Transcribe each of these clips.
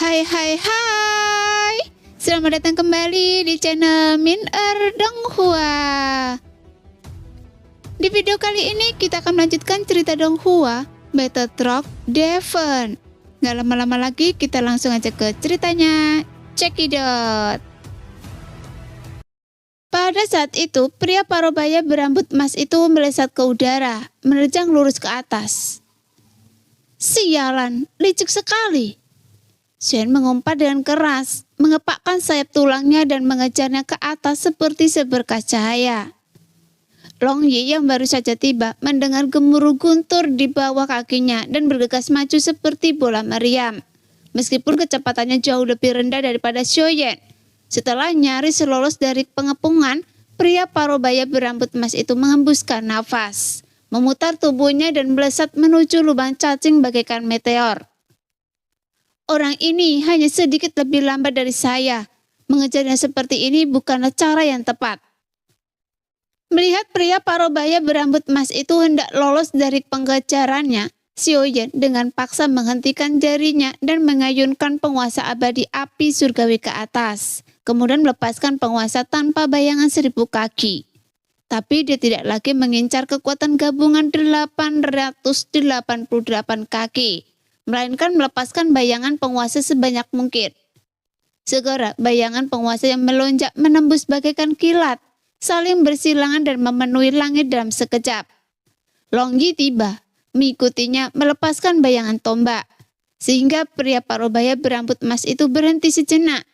Hai hai hai. Selamat datang kembali di channel Min Donghua. Di video kali ini kita akan melanjutkan cerita Donghua Battle Truck Devon. Gak lama-lama lagi, kita langsung aja ke ceritanya. Cekidot. Pada saat itu, pria parubaya berambut emas itu melesat ke udara, menerjang lurus ke atas. Sialan, licik sekali. Shen mengumpat dengan keras, mengepakkan sayap tulangnya dan mengejarnya ke atas seperti seberkas cahaya. Long Yi yang baru saja tiba mendengar gemuruh guntur di bawah kakinya dan bergegas maju seperti bola meriam. Meskipun kecepatannya jauh lebih rendah daripada Xiaoyan. Setelah nyaris lolos dari pengepungan, pria parubaya berambut emas itu menghembuskan nafas, memutar tubuhnya dan melesat menuju lubang cacing bagaikan meteor. Orang ini hanya sedikit lebih lambat dari saya. Mengejarnya seperti ini bukanlah cara yang tepat. Melihat pria parubaya berambut emas itu hendak lolos dari pengejarannya, Xiaoyan dengan paksa menghentikan jarinya dan mengayunkan penguasa abadi api surgawi ke atas. Kemudian melepaskan penguasa tanpa bayangan 1000 kaki. Tapi dia tidak lagi mengincar kekuatan gabungan 888 kaki. Melainkan melepaskan bayangan penguasa sebanyak mungkin. Segera bayangan penguasa yang melonjak menembus bagaikan kilat, saling bersilangan dan memenuhi langit dalam sekejap. Long Yi tiba, mengikutinya melepaskan bayangan tombak, sehingga pria parubaya berambut emas itu berhenti sejenak.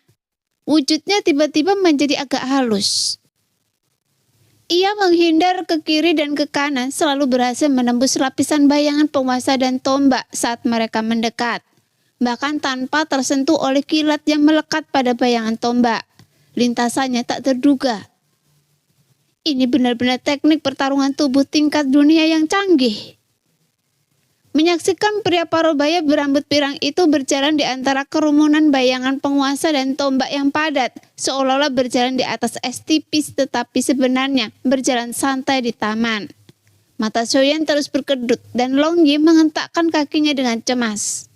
Wujudnya tiba-tiba menjadi agak halus. Ia menghindar ke kiri dan ke kanan, selalu berhasil menembus lapisan bayangan penguasa dan tombak saat mereka mendekat. Bahkan tanpa tersentuh oleh kilat yang melekat pada bayangan tombak. Lintasannya tak terduga. Ini benar-benar teknik pertarungan tubuh tingkat dunia yang canggih. Menyaksikan pria parubaya berambut pirang itu berjalan di antara kerumunan bayangan penguasa dan tombak yang padat, seolah-olah berjalan di atas es tipis tetapi sebenarnya berjalan santai di taman. Mata Xiaoyan terus berkedut dan Long Yi mengentakkan kakinya dengan cemas.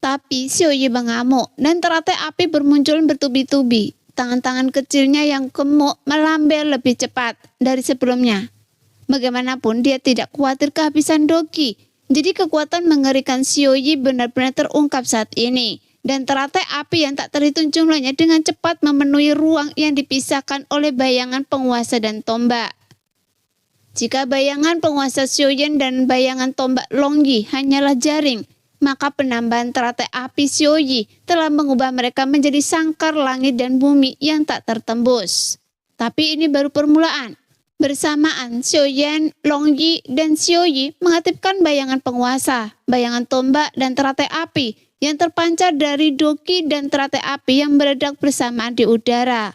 Tapi Xiaoyi mengamuk dan teratai api bermunculan bertubi-tubi. Tangan-tangan kecilnya yang gemuk melambai lebih cepat dari sebelumnya. Bagaimanapun dia tidak khawatir kehabisan doki. Jadi kekuatan mengerikan Xiaoyi benar-benar terungkap saat ini. Dan teratai api yang tak terhitung jumlahnya dengan cepat memenuhi ruang yang dipisahkan oleh bayangan penguasa dan tombak. Jika bayangan penguasa Xiaoyan dan bayangan tombak Long Yi hanyalah jaring, maka penambahan teratai api Xiaoyi telah mengubah mereka menjadi sangkar langit dan bumi yang tak tertembus. Tapi ini baru permulaan. Bersamaan, Xiaoyan, Long Yi, dan Xiaoyi mengaktifkan bayangan penguasa, bayangan tombak, dan teratai api yang terpancar dari doki dan teratai api yang meledak bersamaan di udara.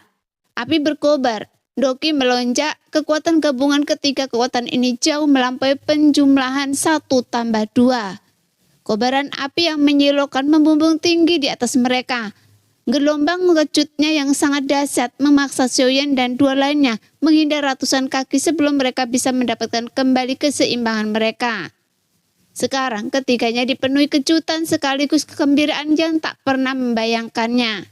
Api berkobar, doki melonjak, kekuatan gabungan ketiga kekuatan ini jauh melampaui penjumlahan 1 tambah 2. Kobaran api yang menyilaukan membumbung tinggi di atas mereka. Gelombang mengejutnya yang sangat dahsyat memaksa Xiaoyan dan dua lainnya menghindar ratusan kaki sebelum mereka bisa mendapatkan kembali keseimbangan mereka. Sekarang ketiganya dipenuhi kejutan sekaligus kegembiraan yang tak pernah membayangkannya.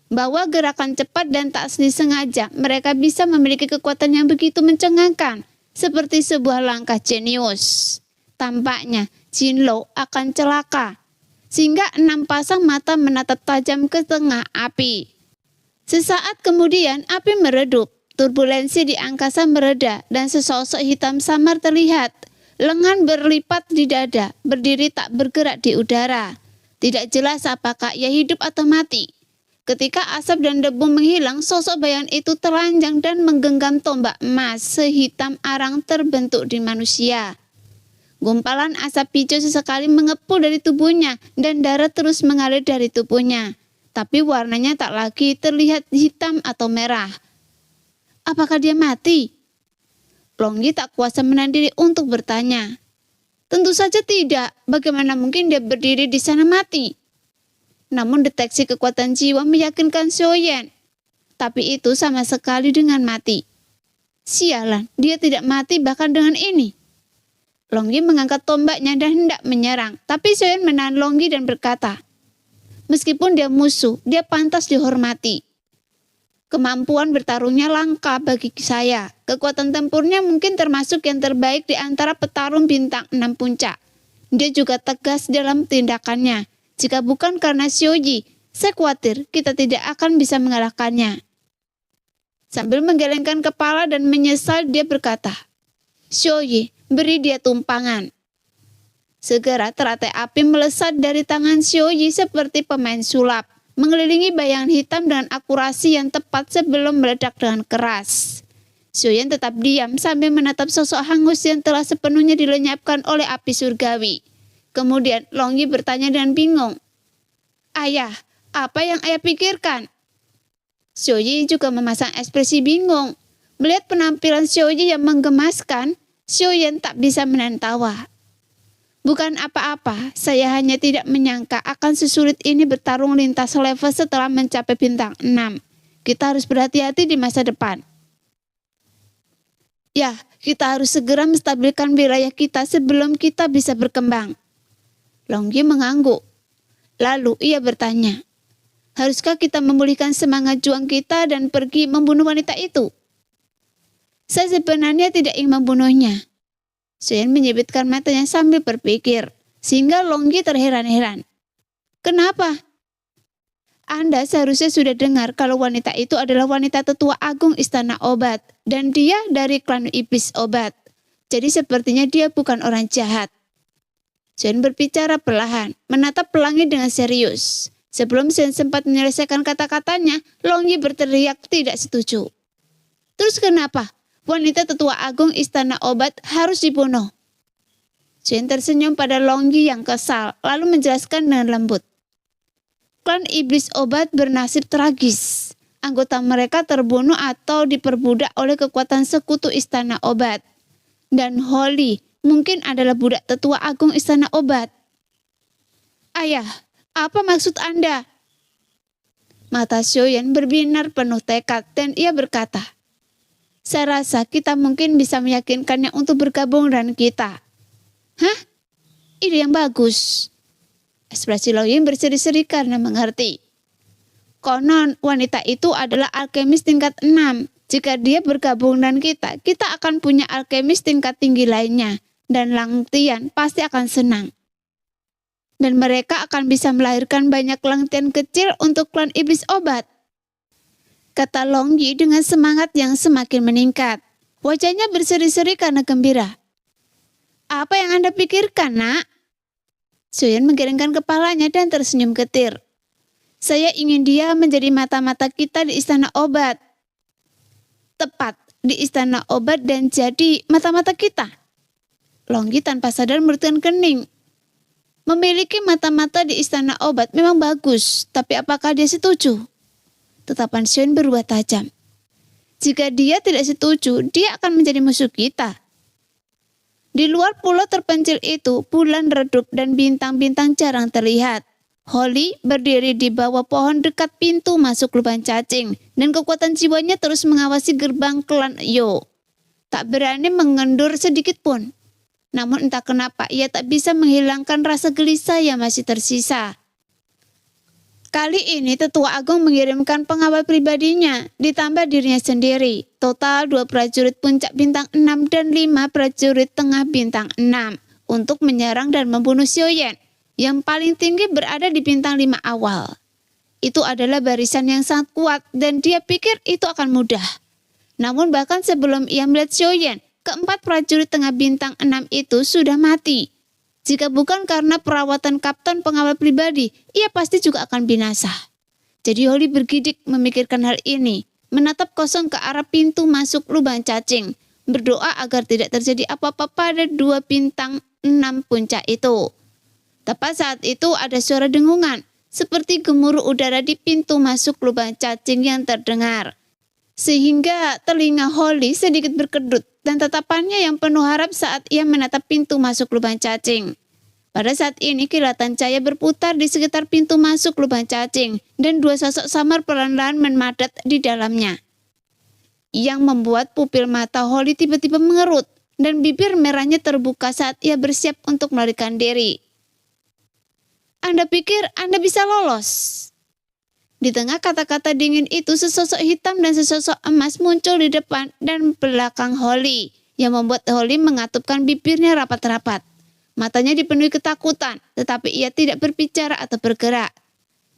Bahwa gerakan cepat dan tak disengaja mereka bisa memiliki kekuatan yang begitu mencengangkan, seperti sebuah langkah jenius. Tampaknya Jinlo akan celaka. Sehingga 6 pasang mata menatap tajam ke tengah api. Sesaat kemudian api meredup, turbulensi di angkasa mereda dan sesosok hitam samar terlihat. Lengan berlipat di dada, berdiri tak bergerak di udara. Tidak jelas apakah ia hidup atau mati. Ketika asap dan debu menghilang, sosok bayangan itu telanjang dan menggenggam tombak emas sehitam arang terbentuk di manusia. Gumpalan asap hijau sesekali mengepul dari tubuhnya dan darah terus mengalir dari tubuhnya. Tapi warnanya tak lagi terlihat hitam atau merah. Apakah dia mati? Long Yi tak kuasa menahan diri untuk bertanya. Tentu saja tidak. Bagaimana mungkin dia berdiri di sana mati? Namun deteksi kekuatan jiwa meyakinkan Xiaoyan. Tapi itu sama sekali dengan mati. Sialan, dia tidak mati bahkan dengan ini. Long Yi mengangkat tombaknya dan hendak menyerang, tapi Xiaoyan menahan Long Yi dan berkata, Meskipun dia musuh, dia pantas dihormati. Kemampuan bertarungnya langka bagi saya. Kekuatan tempurnya mungkin termasuk yang terbaik di antara petarung bintang 6 puncak. Dia juga tegas dalam tindakannya. Jika bukan karena Xiuji, saya khawatir kita tidak akan bisa mengalahkannya. Sambil menggelengkan kepala dan menyesal, dia berkata, Xiuji, beri dia tumpangan. Segera teratai api melesat dari tangan Xiuji seperti pemain sulap, mengelilingi bayangan hitam dengan akurasi yang tepat sebelum meledak dengan keras. Xiuyan tetap diam sambil menatap sosok hangus yang telah sepenuhnya dilenyapkan oleh api surgawi. Kemudian Longyi bertanya dengan bingung, Ayah, apa yang ayah pikirkan? Xiuyi juga memasang ekspresi bingung. Melihat penampilan Xiuyi yang menggemaskan, Xiuyan tak bisa menahan tawa. Bukan apa-apa, saya hanya tidak menyangka akan sesulit ini bertarung lintas level setelah mencapai bintang 6. Kita harus berhati-hati di masa depan. Ya, kita harus segera menstabilkan wilayah kita sebelum kita bisa berkembang. Longyi mengangguk. Lalu ia bertanya, haruskah kita memulihkan semangat juang kita dan pergi membunuh wanita itu? Saya sebenarnya tidak ingin membunuhnya. Xiuyan menyibitkan matanya sambil berpikir, sehingga Longyi terheran-heran. Kenapa? Anda seharusnya sudah dengar kalau wanita itu adalah wanita tetua agung Istana Obat, dan dia dari klan Iblis Obat. Jadi sepertinya dia bukan orang jahat. Xiuyan berbicara perlahan, menatap pelangi dengan serius. Sebelum Xiuyan sempat menyelesaikan kata-katanya, Longyi berteriak tidak setuju. Terus kenapa? Wanita tetua agung Istana Obat harus dibunuh. Xiuyan tersenyum pada Longyi yang kesal, lalu menjelaskan dengan lembut. Klan Iblis Obat bernasib tragis. Anggota mereka terbunuh atau diperbudak oleh kekuatan sekutu Istana Obat. Dan Holly mungkin adalah budak tetua agung Istana Obat. Ayah, apa maksud Anda? Mata Xiuyan berbinar penuh tekad dan ia berkata, saya rasa kita mungkin bisa meyakinkannya untuk bergabung dengan kita. Hah? Ide yang bagus. Ekspresi Longyi berseri-seri karena mengerti. Konon wanita itu adalah alkemis tingkat 6. Jika dia bergabung dengan kita, kita akan punya alkemis tingkat tinggi lainnya. Dan Lang Tian pasti akan senang. Dan mereka akan bisa melahirkan banyak Lang Tian kecil untuk klan Iblis Obat. Kata Longyi dengan semangat yang semakin meningkat. Wajahnya berseri-seri karena gembira. Apa yang Anda pikirkan, nak? Xiuyan menggelengkan kepalanya dan tersenyum getir. Saya ingin dia menjadi mata-mata kita di Istana Obat. Tepat, di Istana Obat dan jadi mata-mata kita. Longyi tanpa sadar merutkan kening. Memiliki mata-mata di Istana Obat memang bagus, tapi apakah dia setuju? Tetapan Xiuyan berubah tajam. Jika dia tidak setuju, dia akan menjadi musuh kita. Di luar pulau terpencil itu, bulan redup dan bintang-bintang jarang terlihat. Holly berdiri di bawah pohon dekat pintu masuk lubang cacing, dan kekuatan jiwanya terus mengawasi gerbang klan Yo. Tak berani mengendur sedikit pun. Namun entah kenapa ia tak bisa menghilangkan rasa gelisah yang masih tersisa. Kali ini Tetua Agung mengirimkan pengawal pribadinya, ditambah dirinya sendiri. Total 2 prajurit puncak bintang 6 dan 5 prajurit tengah bintang 6 untuk menyerang dan membunuh Xiuyan. Yang paling tinggi berada di bintang 5 awal. Itu adalah barisan yang sangat kuat dan dia pikir itu akan mudah. Namun bahkan sebelum ia melihat Xiuyan, keempat prajurit tengah bintang 6 itu sudah mati. Jika bukan karena perawatan kapten pengawal pribadi, ia pasti juga akan binasa. Jadi Holly bergidik memikirkan hal ini, menatap kosong ke arah pintu masuk lubang cacing, berdoa agar tidak terjadi apa-apa pada 2 bintang 6 puncak itu. Tepat saat itu ada suara dengungan, seperti gemuruh udara di pintu masuk lubang cacing yang terdengar. Sehingga telinga Holly sedikit berkedut dan tatapannya yang penuh harap saat ia menatap pintu masuk lubang cacing. Pada saat ini kilatan cahaya berputar di sekitar pintu masuk lubang cacing dan 2 sosok samar perlahan-lahan memadat di dalamnya. Yang membuat pupil mata Holly tiba-tiba mengerut dan bibir merahnya terbuka saat ia bersiap untuk melarikan diri. Anda pikir Anda bisa lolos? Di tengah kata-kata dingin itu, sesosok hitam dan sesosok emas muncul di depan dan belakang Holly, yang membuat Holly mengatupkan bibirnya rapat-rapat. Matanya dipenuhi ketakutan, tetapi ia tidak berbicara atau bergerak.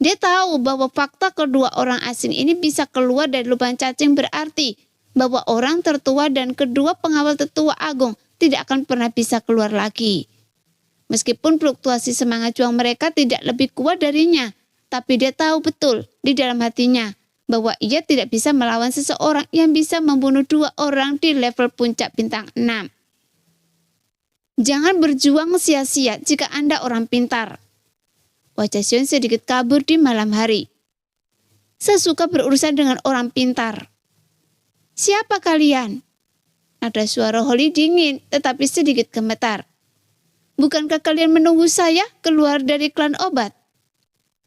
Dia tahu bahwa fakta kedua orang asing ini bisa keluar dari lubang cacing berarti bahwa orang tertua dan kedua pengawal tetua agung tidak akan pernah bisa keluar lagi. Meskipun fluktuasi semangat juang mereka tidak lebih kuat darinya, tapi dia tahu betul di dalam hatinya bahwa ia tidak bisa melawan seseorang yang bisa membunuh 2 orang di level puncak bintang 6. Jangan berjuang sia-sia jika Anda orang pintar. Wajah Sion sedikit kabur di malam hari. Saya suka berurusan dengan orang pintar. Siapa kalian? Nada suara Holly dingin tetapi sedikit gemetar. Bukankah kalian menunggu saya keluar dari klan obat?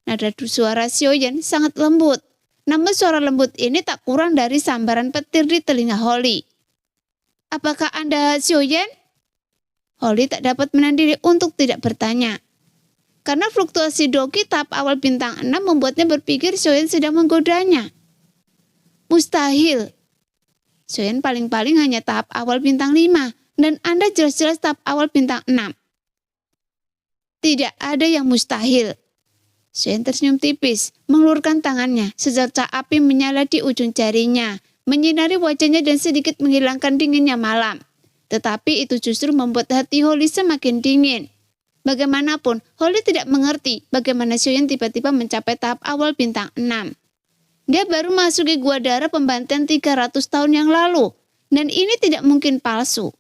Nada suara Sioyen sangat lembut. Namun suara lembut ini tak kurang dari sambaran petir di telinga Holly. Apakah Anda Sioyen? Holly tak dapat menahan diri untuk tidak bertanya. Karena fluktuasi Doki tahap awal bintang 6 membuatnya berpikir Sioyen sedang menggodanya. Mustahil. Sioyen paling-paling hanya tahap awal bintang 5 dan Anda jelas-jelas tahap awal bintang 6. Tidak ada yang mustahil. Sioyen tersenyum tipis, mengelurkan tangannya. Secercah api menyala di ujung jarinya, menyinari wajahnya dan sedikit menghilangkan dinginnya malam. Tetapi itu justru membuat hati Holly semakin dingin. Bagaimanapun, Holly tidak mengerti bagaimana Sioyen tiba-tiba mencapai tahap awal bintang 6. Dia baru masuki gua darah pembantaian 300 tahun yang lalu, dan ini tidak mungkin palsu.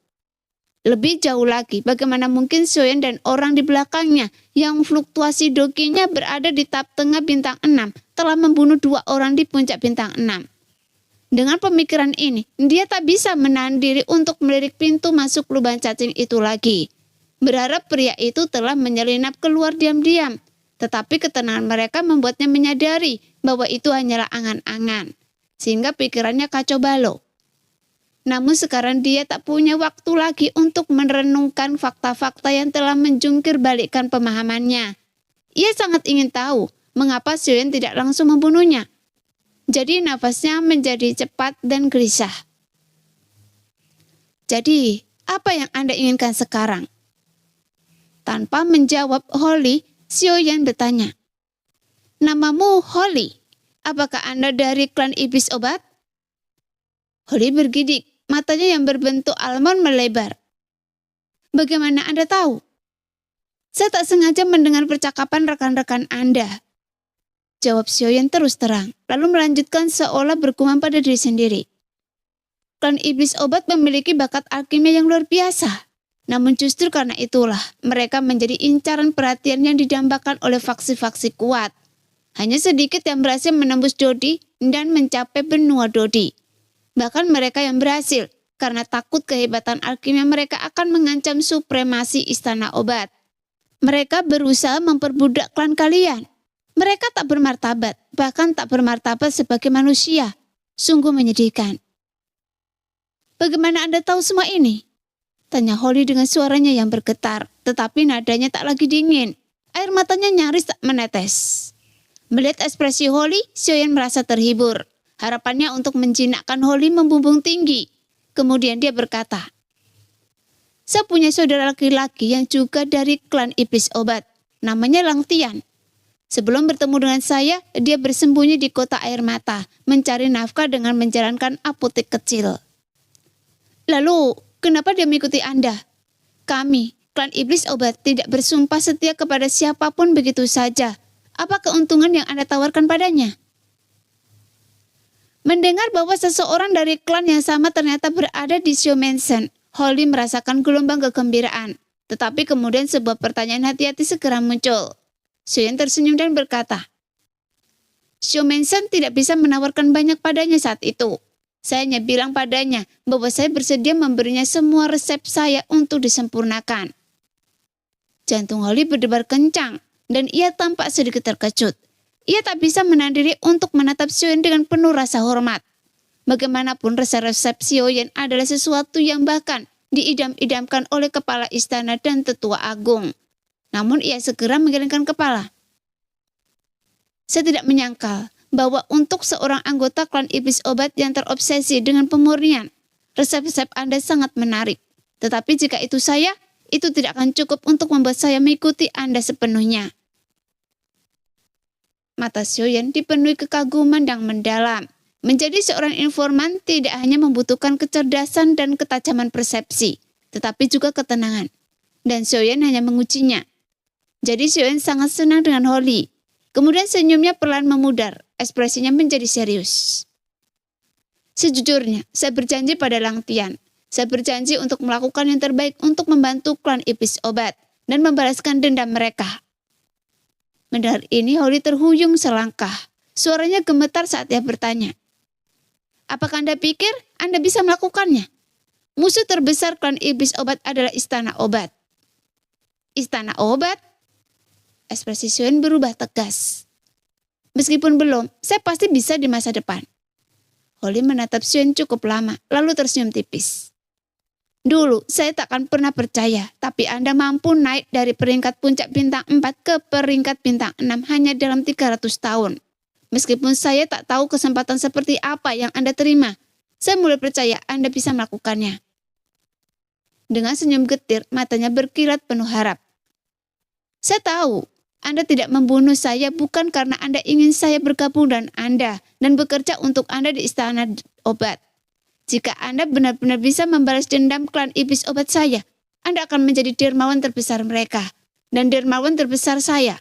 Lebih jauh lagi, bagaimana mungkin Sioyen dan orang di belakangnya yang fluktuasi dokinya berada di tahap tengah bintang 6 telah membunuh 2 orang di puncak bintang 6. Dengan pemikiran ini, dia tak bisa menahan diri untuk melirik pintu masuk lubang cacing itu lagi. Berharap pria itu telah menyelinap keluar diam-diam, tetapi ketenangan mereka membuatnya menyadari bahwa itu hanyalah angan-angan, sehingga pikirannya kacau balau. Namun sekarang dia tak punya waktu lagi untuk merenungkan fakta-fakta yang telah menjungkir balikkan pemahamannya. Ia sangat ingin tahu mengapa Sioyen tidak langsung membunuhnya. Jadi nafasnya menjadi cepat dan gelisah. Jadi, apa yang Anda inginkan sekarang? Tanpa menjawab Holly, Sioyen bertanya. Namamu Holly, apakah Anda dari klan iblis obat? Holly bergidik. Matanya yang berbentuk almond melebar. Bagaimana Anda tahu? Saya tak sengaja mendengar percakapan rekan-rekan Anda. Jawab Sioyen terus terang, lalu melanjutkan seolah bergumam pada diri sendiri. Klan iblis obat memiliki bakat alkimia yang luar biasa. Namun justru karena itulah mereka menjadi incaran perhatian yang didambakan oleh faksi-faksi kuat. Hanya sedikit yang berhasil menembus Dodi dan mencapai benua Dodi. Bahkan mereka yang berhasil, karena takut kehebatan alkimia mereka akan mengancam supremasi istana obat. Mereka berusaha memperbudak klan kalian. Mereka tak bermartabat, bahkan tak bermartabat sebagai manusia. Sungguh menyedihkan. Bagaimana Anda tahu semua ini? Tanya Holly dengan suaranya yang bergetar, tetapi nadanya tak lagi dingin. Air matanya nyaris tak menetes. Melihat ekspresi Holly, Sioyen merasa terhibur. Harapannya untuk menjinakkan Holly membumbung tinggi. Kemudian dia berkata, saya punya saudara laki-laki yang juga dari klan iblis obat. Namanya Lang Tian. Sebelum bertemu dengan saya, dia bersembunyi di kota air mata, mencari nafkah dengan menjalankan apotek kecil. Lalu, kenapa dia mengikuti Anda? Kami, klan iblis obat, tidak bersumpah setia kepada siapapun begitu saja. Apa keuntungan yang Anda tawarkan padanya? Mendengar bahwa seseorang dari klan yang sama ternyata berada di Xiao Mansion, Holly merasakan gelombang kegembiraan. Tetapi kemudian sebuah pertanyaan hati-hati segera muncul. Sioyen tersenyum dan berkata, Xiao Mansion tidak bisa menawarkan banyak padanya saat itu. Saya hanya bilang padanya bahwa saya bersedia memberinya semua resep saya untuk disempurnakan. Jantung Holly berdebar kencang dan ia tampak sedikit terkejut. Ia tak bisa menahan diri untuk menatap Sioyen dengan penuh rasa hormat. Bagaimanapun resep-resep Sioyen adalah sesuatu yang bahkan diidam-idamkan oleh kepala istana dan tetua agung. Namun ia segera menggelengkan kepala. Saya tidak menyangkal bahwa untuk seorang anggota klan iblis obat yang terobsesi dengan pemurnian, resep-resep Anda sangat menarik. Tetapi jika itu saya, itu tidak akan cukup untuk membuat saya mengikuti Anda sepenuhnya. Mata Xiaoyan dipenuhi kekaguman yang mendalam. Menjadi seorang informan tidak hanya membutuhkan kecerdasan dan ketajaman persepsi, tetapi juga ketenangan. Dan Xiaoyan hanya mengujinya. Jadi Xiaoyan sangat senang dengan Holly. Kemudian senyumnya perlahan memudar, ekspresinya menjadi serius. Sejujurnya, saya berjanji pada Lang Tian. Saya berjanji untuk melakukan yang terbaik untuk membantu klan iblis obat dan membalaskan dendam mereka. Mendengar ini, Holly terhuyung selangkah. Suaranya gemetar saat dia bertanya, apakah Anda pikir Anda bisa melakukannya? Musuh terbesar klan iblis obat adalah istana obat. Istana obat? Ekspresi Xiaoyan berubah tegas. Meskipun belum, saya pasti bisa di masa depan. Holly menatap Xiaoyan cukup lama, lalu tersenyum tipis. Dulu, saya tak akan pernah percaya, tapi Anda mampu naik dari peringkat puncak bintang 4 ke peringkat bintang 6 hanya dalam 300 tahun. Meskipun saya tak tahu kesempatan seperti apa yang Anda terima, saya mulai percaya Anda bisa melakukannya. Dengan senyum getir, matanya berkilat penuh harap. Saya tahu, Anda tidak membunuh saya bukan karena Anda ingin saya bergabung dengan Anda dan bekerja untuk Anda di istana obat. Jika Anda benar-benar bisa membalas dendam klan iblis obat saya, Anda akan menjadi dermawan terbesar mereka dan dermawan terbesar saya.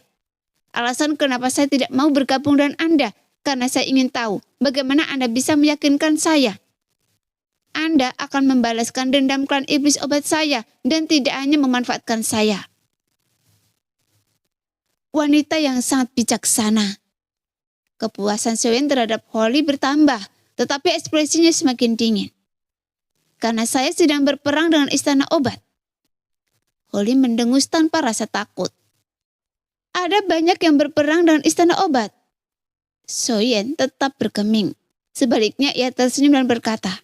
Alasan kenapa saya tidak mau bergabung dengan Anda, karena saya ingin tahu bagaimana Anda bisa meyakinkan saya. Anda akan membalaskan dendam klan iblis obat saya dan tidak hanya memanfaatkan saya. Wanita yang sangat bijaksana. Kepuasan Xiaoyan terhadap Holly bertambah, tetapi ekspresinya semakin dingin. Karena saya sedang berperang dengan istana obat. Holly mendengus tanpa rasa takut. Ada banyak yang berperang dengan istana obat. Xiaoyan tetap bergeming. Sebaliknya ia tersenyum dan berkata,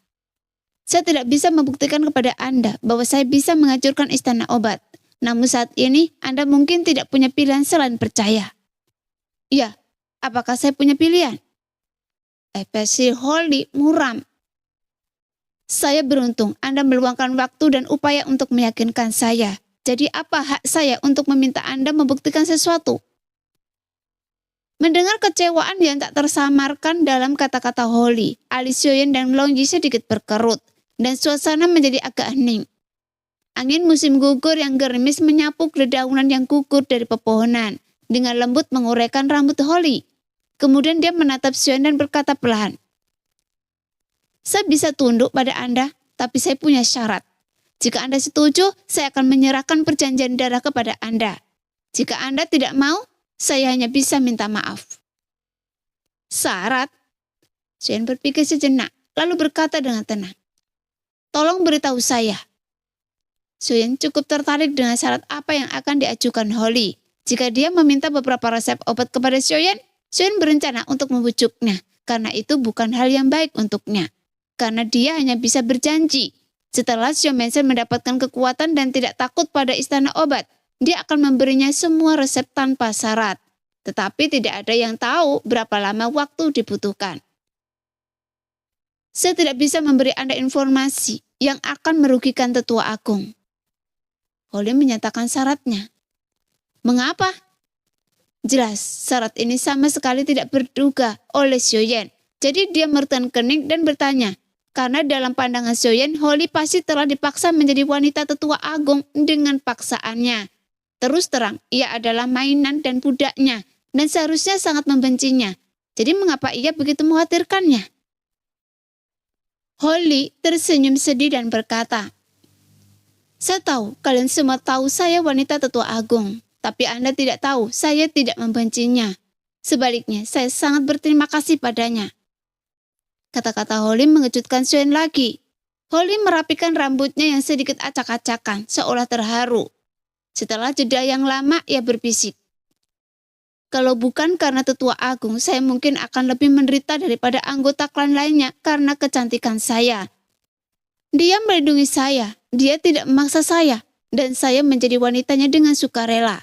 saya tidak bisa membuktikan kepada Anda bahwa saya bisa menghancurkan istana obat. Namun saat ini Anda mungkin tidak punya pilihan selain percaya. Ya, apakah saya punya pilihan? Ekspresi Holly muram. Saya beruntung Anda meluangkan waktu dan upaya untuk meyakinkan saya. Jadi apa hak saya untuk meminta Anda membuktikan sesuatu? Mendengar kecewaan yang tak tersamarkan dalam kata-kata Holly, alis Xiaoyan dan Long Yi sedikit berkerut, dan suasana menjadi agak hening. Angin musim gugur yang gerimis menyapu dedaunan yang gugur dari pepohonan, dengan lembut menguraikan rambut Holly. Kemudian dia menatap Xiaoyan dan berkata perlahan, saya bisa tunduk pada Anda, tapi saya punya syarat. Jika Anda setuju, saya akan menyerahkan perjanjian darah kepada Anda. Jika Anda tidak mau, saya hanya bisa minta maaf. Syarat? Xiaoyan berpikir sejenak, lalu berkata dengan tenang, tolong beritahu saya. Xiaoyan cukup tertarik dengan syarat apa yang akan diajukan Holly. Jika dia meminta beberapa resep obat kepada Xiaoyan, Xiaoyan berencana untuk membujuknya, karena itu bukan hal yang baik untuknya. Karena dia hanya bisa berjanji. Setelah Xiao Mensen mendapatkan kekuatan dan tidak takut pada istana obat, dia akan memberinya semua resep tanpa syarat. Tetapi tidak ada yang tahu berapa lama waktu dibutuhkan. Saya tidak bisa memberi Anda informasi yang akan merugikan tetua agung. Holly menyatakan syaratnya. Mengapa? Jelas, syarat ini sama sekali tidak berduga oleh Xiaoyan. Jadi dia mertekan kening dan bertanya, karena dalam pandangan Xiaoyan, Holly pasti telah dipaksa menjadi wanita tetua agung dengan paksaannya. Terus terang, ia adalah mainan dan budaknya, dan seharusnya sangat membencinya. Jadi mengapa ia begitu mengkhawatirkannya? Holly tersenyum sedih dan berkata, saya tahu, kalian semua tahu saya wanita tetua agung. Tapi Anda tidak tahu, saya tidak membencinya. Sebaliknya, saya sangat berterima kasih padanya. Kata-kata Holly mengejutkan Xiaoyan lagi. Holly merapikan rambutnya yang sedikit acak-acakan, seolah terharu. Setelah jeda yang lama, ia berbisik. Kalau bukan karena tetua agung, saya mungkin akan lebih menderita daripada anggota klan lainnya karena kecantikan saya. Dia melindungi saya, dia tidak memaksa saya, dan saya menjadi wanitanya dengan sukarela.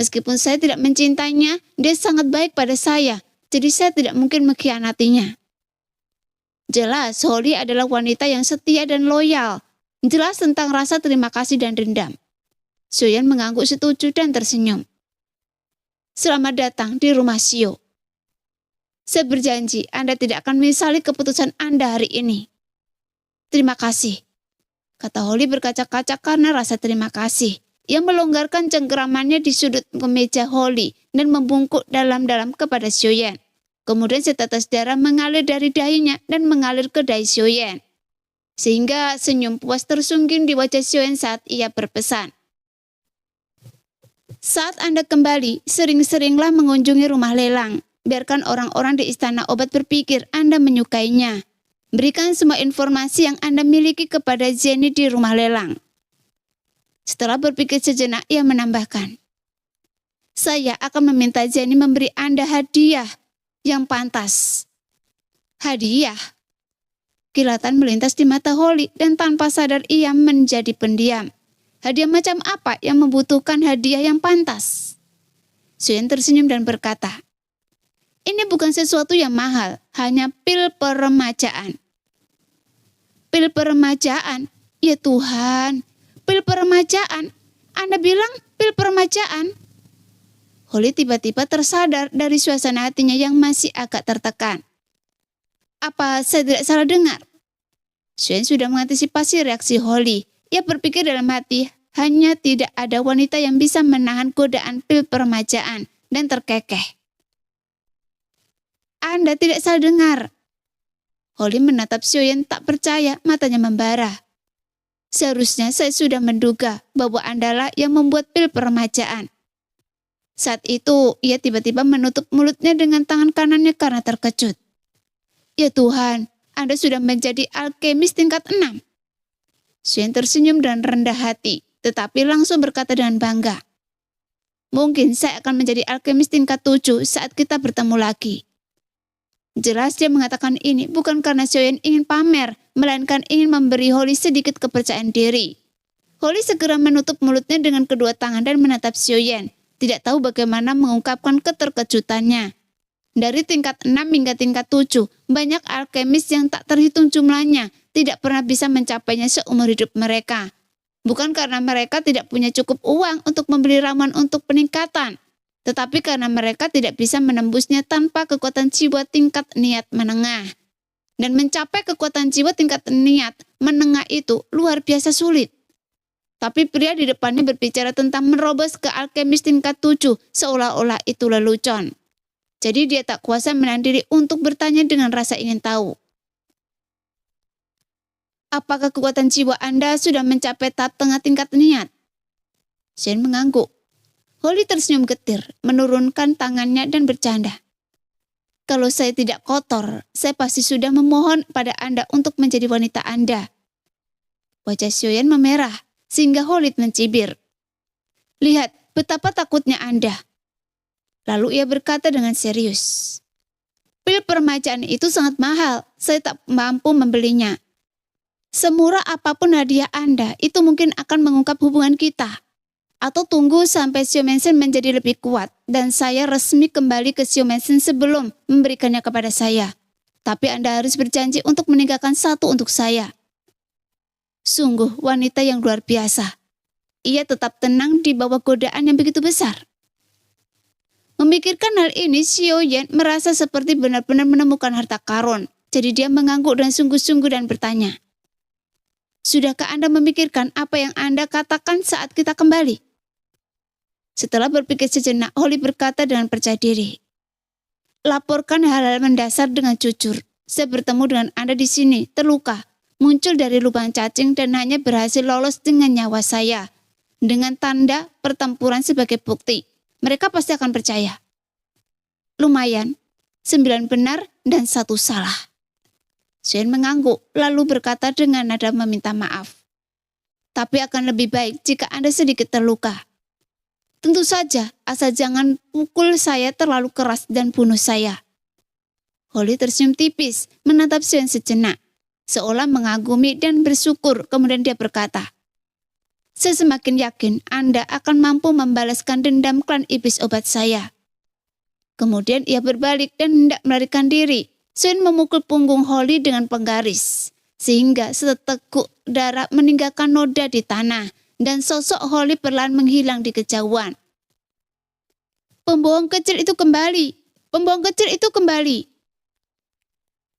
Meskipun saya tidak mencintainya, dia sangat baik pada saya, jadi saya tidak mungkin mengkhianatinya. Jelas, Holly adalah wanita yang setia dan loyal. Jelas tentang rasa terima kasih dan dendam. Xiaoyan mengangguk setuju dan tersenyum. Selamat datang di rumah Xiao. Saya berjanji Anda tidak akan menyesali keputusan Anda hari ini. Terima kasih, kata Holly berkaca-kaca karena rasa terima kasih. Ia melonggarkan cengkeramannya di sudut kemeja Holly dan membungkuk dalam-dalam kepada Xiaoyan. Kemudian setetes darah mengalir dari dahinya dan mengalir ke dahi Xiaoyan. Sehingga senyum puas tersungging di wajah Xiaoyan saat ia berpesan. Saat Anda kembali, sering-seringlah mengunjungi rumah lelang. Biarkan orang-orang di istana obat berpikir Anda menyukainya. Berikan semua informasi yang Anda miliki kepada Jenny di rumah lelang. Setelah berpikir sejenak, ia menambahkan. Saya akan meminta Jenny memberi Anda hadiah yang pantas. Hadiah? Kilatan melintas di mata Holly dan tanpa sadar ia menjadi pendiam. Hadiah macam apa yang membutuhkan hadiah yang pantas? Xiaoyan tersenyum dan berkata, ini bukan sesuatu yang mahal, hanya pil peremajaan. Pil peremajaan? Ya Tuhan, pil peremajaan? Anda bilang pil peremajaan? Holly tiba-tiba tersadar dari suasana hatinya yang masih agak tertekan. Apa saya tidak salah dengar? Xiaoyan sudah mengantisipasi reaksi Holly. Ia berpikir dalam hati, hanya tidak ada wanita yang bisa menahan godaan pil peremajaan dan terkekeh. Anda tidak salah dengar. Holly menatap Xiaoyan tak percaya, matanya membara. Seharusnya saya sudah menduga bahwa Andalah yang membuat pil peremajaan. Saat itu, ia tiba-tiba menutup mulutnya dengan tangan kanannya karena terkejut. Ya Tuhan, Anda sudah menjadi alkemis tingkat 6. Xiaoyan tersenyum dan rendah hati, tetapi langsung berkata dengan bangga. Mungkin saya akan menjadi alkemis tingkat 7 saat kita bertemu lagi. Jelas dia mengatakan ini bukan karena Xiaoyan ingin pamer, melainkan ingin memberi Holly sedikit kepercayaan diri. Holly segera menutup mulutnya dengan kedua tangan dan menatap Xiaoyan. Tidak tahu bagaimana mengungkapkan keterkejutannya. Dari tingkat 6 hingga tingkat 7, banyak alkemis yang tak terhitung jumlahnya tidak pernah bisa mencapainya seumur hidup mereka. Bukan karena mereka tidak punya cukup uang untuk membeli ramuan untuk peningkatan, tetapi karena mereka tidak bisa menembusnya tanpa kekuatan jiwa tingkat niat menengah. Dan mencapai kekuatan jiwa tingkat niat menengah itu luar biasa sulit. Tapi pria di depannya berbicara tentang merobos ke alkemis tingkat 7 seolah-olah itu lelucon. Jadi dia tak kuasa menahan diri untuk bertanya dengan rasa ingin tahu. Apakah kekuatan jiwa Anda sudah mencapai tahap tengah tingkat niat? Xiaoyan mengangguk. Holly tersenyum getir, menurunkan tangannya dan bercanda. Kalau saya tidak kotor, saya pasti sudah memohon pada Anda untuk menjadi wanita Anda. Wajah Xiaoyan memerah, sehingga Holly mencibir. Lihat betapa takutnya Anda. Lalu ia berkata dengan serius. Pil peremajaan itu sangat mahal, saya tak mampu membelinya. Semurah apapun hadiah Anda, itu mungkin akan mengungkap hubungan kita. Atau tunggu sampai Xiao Mensen menjadi lebih kuat dan saya resmi kembali ke Xiao Mensen sebelum memberikannya kepada saya. Tapi Anda harus berjanji untuk meninggalkan satu untuk saya. Sungguh wanita yang luar biasa. Ia tetap tenang di bawah godaan yang begitu besar. Memikirkan hal ini, Xiaoyan merasa seperti benar-benar menemukan harta karun. Jadi dia mengangguk dan sungguh-sungguh dan bertanya. Sudahkah Anda memikirkan apa yang Anda katakan saat kita kembali? Setelah berpikir sejenak, Holly berkata dengan percaya diri. Laporkan hal-hal mendasar dengan jujur. Saya bertemu dengan Anda di sini, terluka, muncul dari lubang cacing dan hanya berhasil lolos dengan nyawa saya. Dengan tanda pertempuran sebagai bukti. Mereka pasti akan percaya. Lumayan, 9 benar dan 1 salah. Xiaoyan mengangguk, lalu berkata dengan nada meminta maaf. Tapi akan lebih baik jika Anda sedikit terluka. Tentu saja, asal jangan pukul saya terlalu keras dan bunuh saya. Holly tersenyum tipis, menatap Xiaoyan sejenak, seolah mengagumi dan bersyukur, kemudian dia berkata, Saya semakin yakin Anda akan mampu membalaskan dendam klan iblis obat saya. Kemudian ia berbalik dan hendak melarikan diri. Sioyen memukul punggung Holly dengan penggaris, sehingga seteguk darah meninggalkan noda di tanah, dan sosok Holly perlahan menghilang di kejauhan. Pembohong kecil itu kembali! Pembohong kecil itu kembali!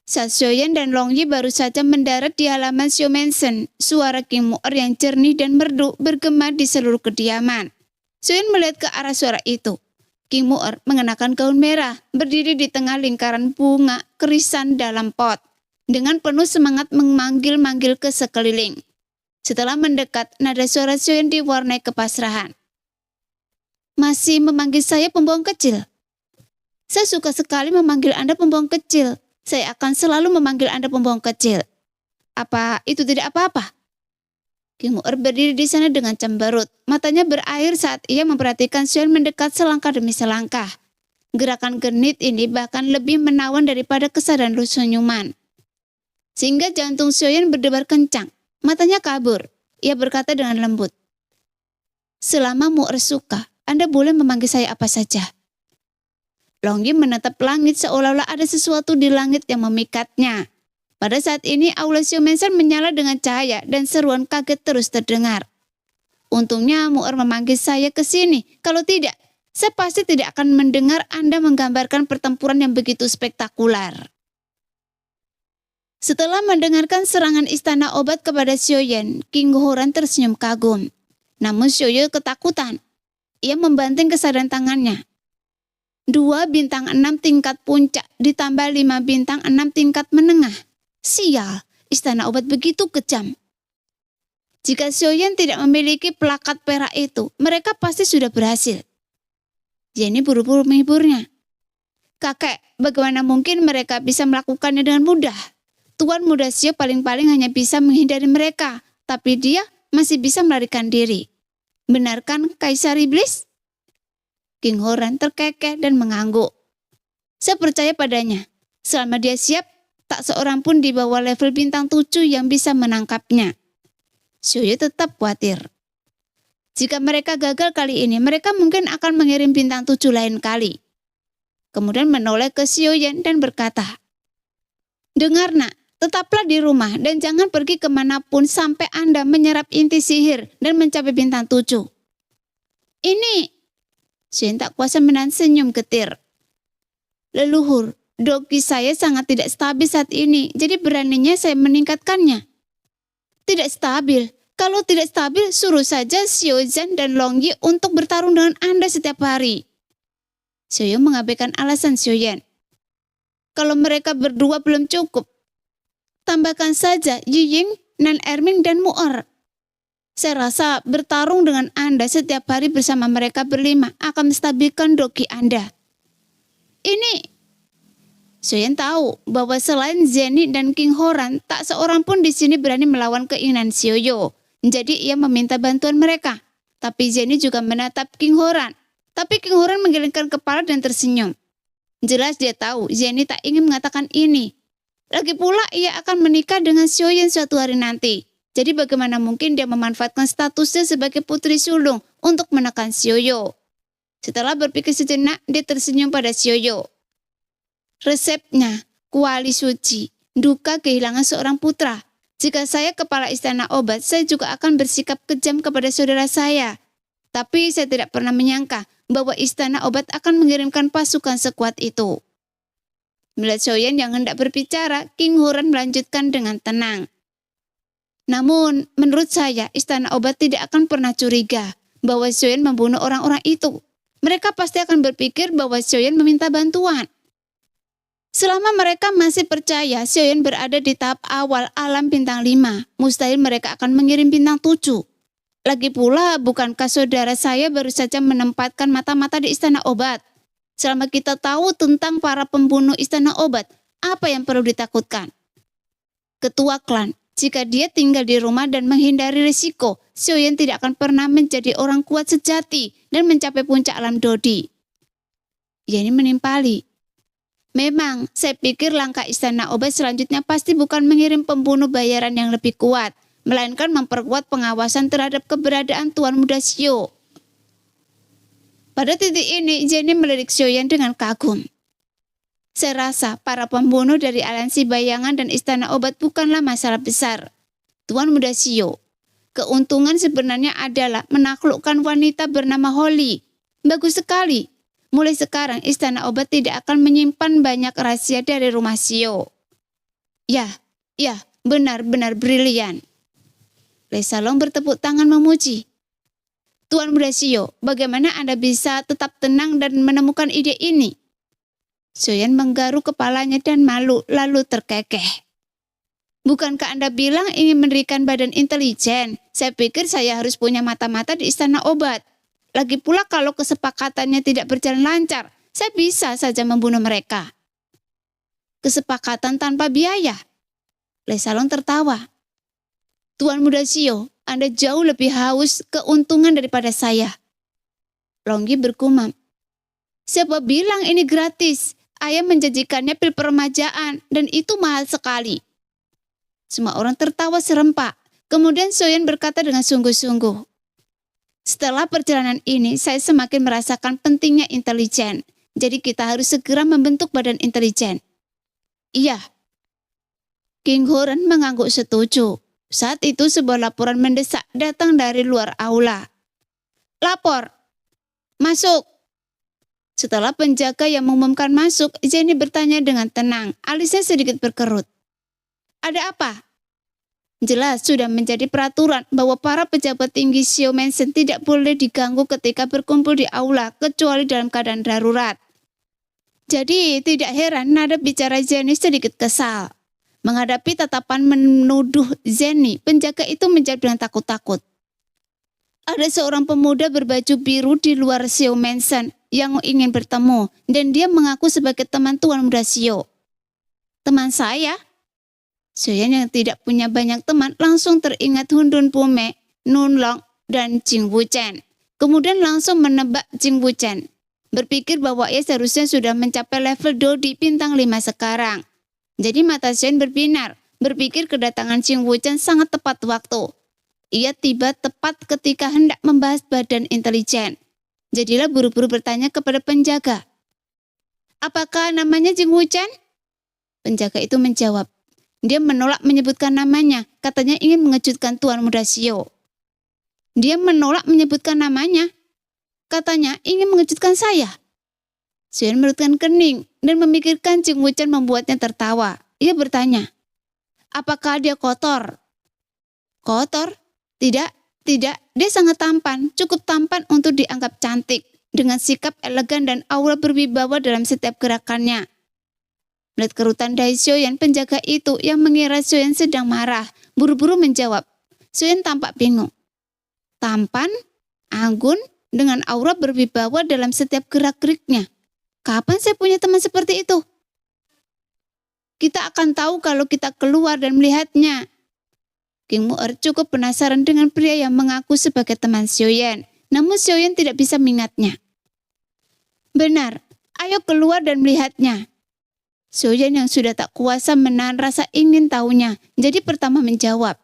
Saat Sioyen dan Long Yi baru saja mendarat di halaman Xiao Mansion, suara King Mu'er yang jernih dan merdu bergema di seluruh kediaman. Sioyen melihat ke arah suara itu. King Mu'er mengenakan gaun merah, berdiri di tengah lingkaran bunga kerisan dalam pot, dengan penuh semangat memanggil-manggil ke sekeliling. Setelah mendekat, nada suara Sioyen diwarnai kepasrahan. Masih memanggil saya pembohong kecil? Saya suka sekali memanggil Anda pembohong kecil. Saya akan selalu memanggil Anda pembohong kecil. Apa itu tidak apa-apa? King Mu'er berdiri di sana dengan cemberut. Matanya berair saat ia memperhatikan Sioyen mendekat selangkah demi selangkah. Gerakan genit ini bahkan lebih menawan daripada kesadaran senyuman. Sehingga jantung Sioyen berdebar kencang. Matanya kabur. Ia berkata dengan lembut. Selama Mu'er suka, Anda boleh memanggil saya apa saja. Long Yi menatap langit seolah-olah ada sesuatu di langit yang memikatnya. Pada saat ini aula Xiao Mansion menyala dengan cahaya dan seruan kaget terus terdengar. Untungnya Mu'er memanggil saya ke sini. Kalau tidak, saya pasti tidak akan mendengar Anda menggambarkan pertempuran yang begitu spektakuler. Setelah mendengarkan serangan istana obat kepada Sioyen, King Horan tersenyum kagum. Namun Sioyen ketakutan. Ia membanting kesadaran tangannya. 2 bintang 6 tingkat puncak ditambah 5 bintang 6 tingkat menengah. Sial, istana obat begitu kejam. Jika Sioyen tidak memiliki plakat perak itu, mereka pasti sudah berhasil. Jenny buru-buru menghiburnya. Kakek, bagaimana mungkin mereka bisa melakukannya dengan mudah? Tuan muda Xiao paling-paling hanya bisa menghindari mereka, tapi dia masih bisa melarikan diri. Benarkan Kaisar Iblis? King Horan terkekeh dan mengangguk. Saya percaya padanya. Selama dia siap, tak seorang pun di bawah level bintang 7 yang bisa menangkapnya. Xiao tetap khawatir. Jika mereka gagal kali ini, mereka mungkin akan mengirim bintang 7 lain kali. Kemudian menoleh ke Xiaoyan dan berkata, Dengar nak, tetaplah di rumah dan jangan pergi kemanapun sampai Anda menyerap inti sihir dan mencapai bintang 7. Ini, Xiaoyan tak kuasa menahan senyum getir. Leluhur, doki saya sangat tidak stabil saat ini, jadi beraninya saya meningkatkannya. Tidak stabil. Kalau tidak stabil, suruh saja Xiao Zhan dan Long Yi untuk bertarung dengan Anda setiap hari. Xiao mengabaikan alasan Xiaoyan. Kalau mereka berdua belum cukup, tambahkan saja Yi Ying, Nan Erming, dan Mu'er. Saya rasa bertarung dengan Anda setiap hari bersama mereka berlima akan menstabilkan doki Anda. Ini, Xiaoyan tahu bahwa selain Zenny dan King Horan, tak seorang pun di sini berani melawan keinginan Xiaoyo. Jadi ia meminta bantuan mereka. Tapi Zenny juga menatap King Horan. Tapi King Horan menggelengkan kepala dan tersenyum. Jelas dia tahu Zenny tak ingin mengatakan ini. Lagi pula ia akan menikah dengan Xiaoyan suatu hari nanti. Jadi bagaimana mungkin dia memanfaatkan statusnya sebagai putri sulung untuk menekan Xiaoyo. Setelah berpikir sejenak, dia tersenyum pada Xiaoyo. Resepnya, kuali suci, duka kehilangan seorang putra. Jika saya kepala istana obat, saya juga akan bersikap kejam kepada saudara saya. Tapi saya tidak pernah menyangka bahwa istana obat akan mengirimkan pasukan sekuat itu. Melihat Xiaoyan yang hendak berbicara, King Horan melanjutkan dengan tenang. Namun, menurut saya, istana obat tidak akan pernah curiga bahwa Xiaoyan membunuh orang-orang itu. Mereka pasti akan berpikir bahwa Xiaoyan meminta bantuan. Selama mereka masih percaya Xiaoyan berada di tahap awal alam bintang 5, mustahil mereka akan mengirim bintang 7. Lagi pula, bukankah saudara saya baru saja menempatkan mata-mata di istana obat? Selama kita tahu tentang para pembunuh istana obat, apa yang perlu ditakutkan? Ketua klan, jika dia tinggal di rumah dan menghindari risiko, Xiaoyan tidak akan pernah menjadi orang kuat sejati dan mencapai puncak alam Dodi. Yani menimpali. Memang, saya pikir langkah istana obat selanjutnya pasti bukan mengirim pembunuh bayaran yang lebih kuat, melainkan memperkuat pengawasan terhadap keberadaan Tuan Muda Xiao. Pada titik ini, Jenny melirik Xiaoyan dengan kagum. Saya rasa para pembunuh dari aliansi bayangan dan istana obat bukanlah masalah besar. Tuan Muda Xiao, keuntungan sebenarnya adalah menaklukkan wanita bernama Holly. Bagus sekali. Mulai sekarang istana obat tidak akan menyimpan banyak rahasia dari rumah Xiao. Ya, benar-benar brilian. Lei Salong bertepuk tangan memuji. Tuan Muda Xiao, bagaimana Anda bisa tetap tenang dan menemukan ide ini? Xiaoyan menggaruk kepalanya dan malu lalu terkekeh. Bukankah Anda bilang ingin mendirikan badan intelijen? Saya pikir saya harus punya mata-mata di istana obat. Lagi pula kalau kesepakatannya tidak berjalan lancar, saya bisa saja membunuh mereka. Kesepakatan tanpa biaya? Lei Salong tertawa. Tuan Muda Xiao, Anda jauh lebih haus keuntungan daripada saya. Longyi bergumam. Siapa bilang ini gratis? Ayah menjanjikannya pil peremajaan dan itu mahal sekali. Semua orang tertawa serempak. Kemudian Xiaoyan berkata dengan sungguh-sungguh. Setelah perjalanan ini, saya semakin merasakan pentingnya intelijen. Jadi kita harus segera membentuk badan intelijen. Iya. King Horen mengangguk setuju. Saat itu sebuah laporan mendesak datang dari luar aula. Lapor. Masuk. Setelah penjaga yang mengumumkan masuk, Jenny bertanya dengan tenang. Alisnya sedikit berkerut. Ada apa? Jelas sudah menjadi peraturan bahwa para pejabat tinggi Xiao Mansion tidak boleh diganggu ketika berkumpul di aula kecuali dalam keadaan darurat. Jadi tidak heran nada bicara Jenny sedikit kesal. Menghadapi tatapan menuduh Jenny, penjaga itu menjawab dengan takut-takut. Ada seorang pemuda berbaju biru di luar Xiao Mansion yang ingin bertemu dan dia mengaku sebagai teman Tuan Muda Xiao. Teman saya? Xiaoyan yang tidak punya banyak teman langsung teringat Hun Dun Pume, Nun Long, dan Jing Wuchen. Kemudian langsung menebak Jing Wuchen. Berpikir bahwa ia seharusnya sudah mencapai level Dodi bintang 5 sekarang. Jadi mata Xiaoyan berbinar, berpikir kedatangan Jing Wuchen sangat tepat waktu. Ia tiba tepat ketika hendak membahas badan intelijen. Jadilah buru-buru bertanya kepada penjaga. Apakah namanya Jing Wuchen? Penjaga itu menjawab. Dia menolak menyebutkan namanya, katanya ingin mengejutkan Tuan Muda Xiao. Dia menolak menyebutkan namanya, katanya ingin mengejutkan saya. Xiaoyan menurutkan kening dan memikirkan Jing Wuchen membuatnya tertawa. Ia bertanya, apakah dia kotor? Kotor? Tidak. Dia sangat tampan, cukup tampan untuk dianggap cantik, dengan sikap elegan dan aura berwibawa dalam setiap gerakannya. Melihat kerutan dahi Xiaoyan, penjaga itu yang mengira Xiaoyan sedang marah, buru-buru menjawab. Xiaoyan tampak bingung. Tampan, anggun, dengan aura berwibawa dalam setiap gerak-geriknya. Kapan saya punya teman seperti itu? Kita akan tahu kalau kita keluar dan melihatnya. King Mu'er cukup penasaran dengan pria yang mengaku sebagai teman Xiaoyan. Namun Xiaoyan tidak bisa mengingatnya. Benar, ayo keluar dan melihatnya. Xiaoyan yang sudah tak kuasa menahan rasa ingin tahunya, jadi pertama menjawab.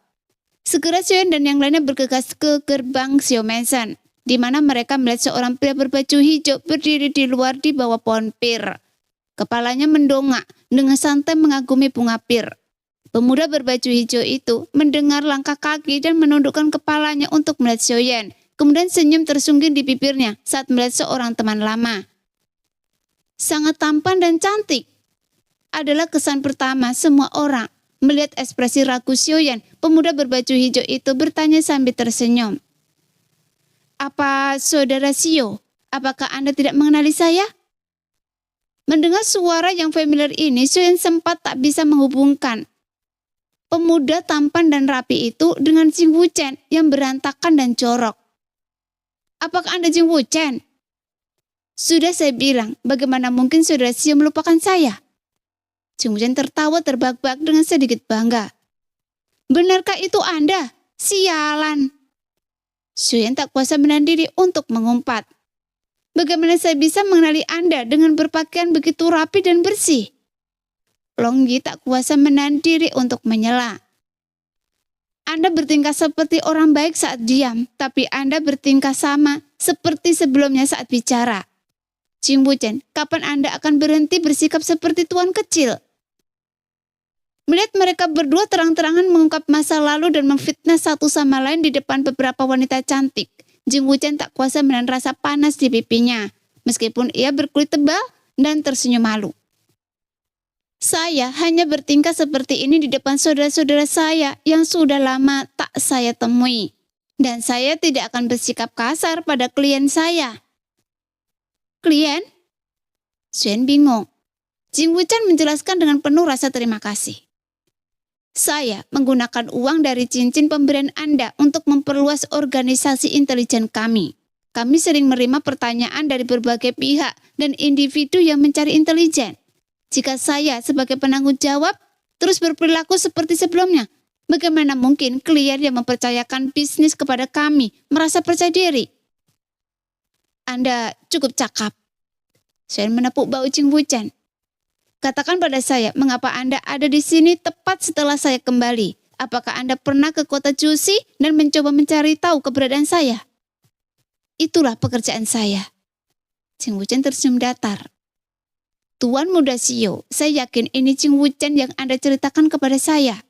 Segera Xiaoyan dan yang lainnya bergegas ke gerbang Xiao Mansion, di mana mereka melihat seorang pria berbaju hijau berdiri di luar di bawah pohon pir. Kepalanya mendongak dengan santai mengagumi bunga pir. Pemuda berbaju hijau itu mendengar langkah kaki dan menundukkan kepalanya untuk melihat Xiaoyan. Kemudian senyum tersungging di bibirnya saat melihat seorang teman lama. Sangat tampan dan cantik. Adalah kesan pertama semua orang. Melihat ekspresi ragu Xiaoyan, pemuda berbaju hijau itu bertanya sambil tersenyum. Apa saudara Xiao? Apakah Anda tidak mengenali saya? Mendengar suara yang familiar ini, Xiaoyan sempat tak bisa menghubungkan pemuda tampan dan rapi itu dengan Jing Wuchen yang berantakan dan jorok. Apakah Anda Jing Wuchen? Sudah saya bilang, bagaimana mungkin saudara Xiao melupakan saya? Jing Wuchen tertawa terbahak-bahak dengan sedikit bangga. Benarkah itu Anda? Sialan. Xiaoyan tak kuasa menahan diri untuk mengumpat. Bagaimana saya bisa mengenali Anda dengan berpakaian begitu rapi dan bersih? Longyi tak kuasa menahan diri untuk menyela. Anda bertingkah seperti orang baik saat diam, tapi Anda bertingkah sama seperti sebelumnya saat bicara. Jing Wuchen, kapan Anda akan berhenti bersikap seperti tuan kecil? Melihat mereka berdua terang-terangan mengungkap masa lalu dan memfitnah satu sama lain di depan beberapa wanita cantik, Jing Wuchen tak kuasa menahan rasa panas di pipinya, meskipun ia berkulit tebal dan tersenyum malu. Saya hanya bertingkah seperti ini di depan saudara-saudara saya yang sudah lama tak saya temui. Dan saya tidak akan bersikap kasar pada klien saya. Klien? Xuan bingung. Jing Wuchen menjelaskan dengan penuh rasa terima kasih. Saya menggunakan uang dari cincin pemberian Anda untuk memperluas organisasi intelijen kami. Kami sering menerima pertanyaan dari berbagai pihak dan individu yang mencari intelijen. Jika saya sebagai penanggung jawab terus berperilaku seperti sebelumnya, bagaimana mungkin klien yang mempercayakan bisnis kepada kami merasa percaya diri? Anda cukup cakap. Saya menepuk bahu Jing Wuchen. Katakan pada saya, mengapa Anda ada di sini tepat setelah saya kembali? Apakah Anda pernah ke kota Jusi dan mencoba mencari tahu keberadaan saya? Itulah pekerjaan saya. Jing Wuchen tersenyum datar. Tuan muda Xiao, saya yakin ini Jing Wuchen yang Anda ceritakan kepada saya.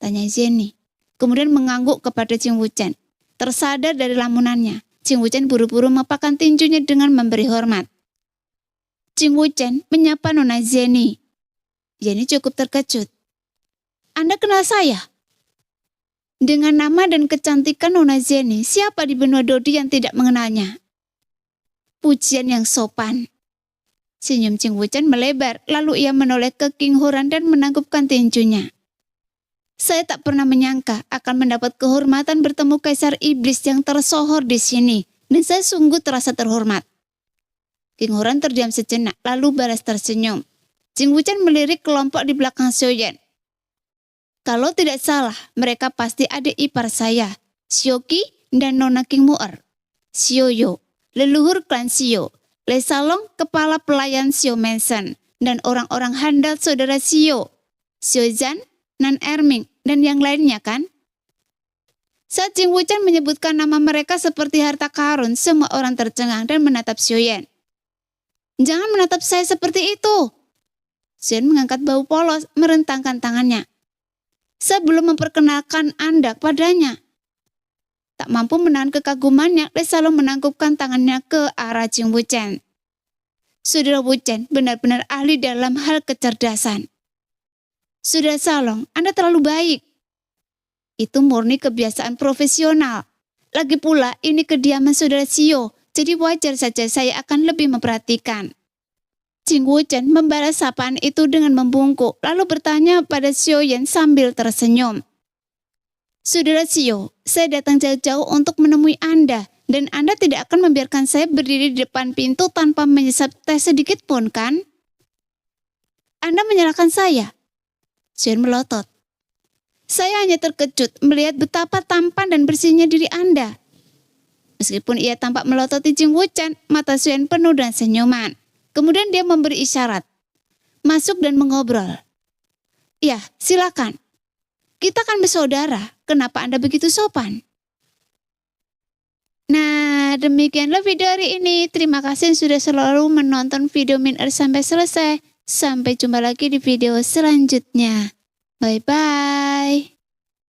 Tanya Jenny. Kemudian mengangguk kepada Jing Wuchen. Tersadar dari lamunannya, Jing Wuchen buru-buru mengepakkan tinjunya dengan memberi hormat. Jing Wuchen menyapa Nona Jenny. Jenny cukup terkejut. Anda kenal saya? Dengan nama dan kecantikan Nona Jenny, siapa di benua Dodi yang tidak mengenalnya? Pujian yang sopan. Senyum Jing Wuchen melebar, lalu ia menoleh ke King Horan dan menangkupkan tinjunya. Saya tak pernah menyangka akan mendapat kehormatan bertemu Kaisar Iblis yang tersohor di sini, dan saya sungguh terasa terhormat. King Horan terdiam sejenak, lalu balas tersenyum. Jing Wuchen melirik kelompok di belakang Xiaoyan. Kalau tidak salah, mereka pasti adik ipar saya, Xiaoqi dan Nona King Muer. Xiaoyo, leluhur klan Xiao, Le Salong, kepala pelayan Xiao Mansion, dan orang-orang handal saudara Xiao, Xiaozan, Nan Erming, dan yang lainnya kan? Saat Jing Wuchen menyebutkan nama mereka seperti harta karun, semua orang tercengang dan menatap Xiaoyan. Jangan menatap saya seperti itu. Xian mengangkat bahu polos, merentangkan tangannya. Saya belum memperkenalkan Anda padanya. Tak mampu menahan kekagumannya, Le Salong menangkupkan tangannya ke arah Jing Wuchen. Saudara Wuchen benar-benar ahli dalam hal kecerdasan. Saudara Salong, Anda terlalu baik. Itu murni kebiasaan profesional. Lagi pula ini kediaman saudara Xiao, jadi wajar saja saya akan lebih memperhatikan. Jing Wuchen membalas sapaan itu dengan membungkuk, lalu bertanya pada Xiaoyan sambil tersenyum. Saudara Xiao, saya datang jauh-jauh untuk menemui Anda, dan Anda tidak akan membiarkan saya berdiri di depan pintu tanpa menyesap teh sedikit pun, kan? Anda menyalahkan saya. Xiaoyan melotot. Saya hanya terkejut melihat betapa tampan dan bersihnya diri Anda. Meskipun ia tampak melototi Jing Wuchen, mata Xiaoyan penuh dengan senyuman. Kemudian dia memberi isyarat. Masuk dan mengobrol. Ya, silakan. Kita kan bersaudara. Kenapa Anda begitu sopan? Nah, demikianlah video hari ini. Terima kasih sudah selalu menonton video Min Er sampai selesai. Sampai jumpa lagi di video selanjutnya. Bye-bye.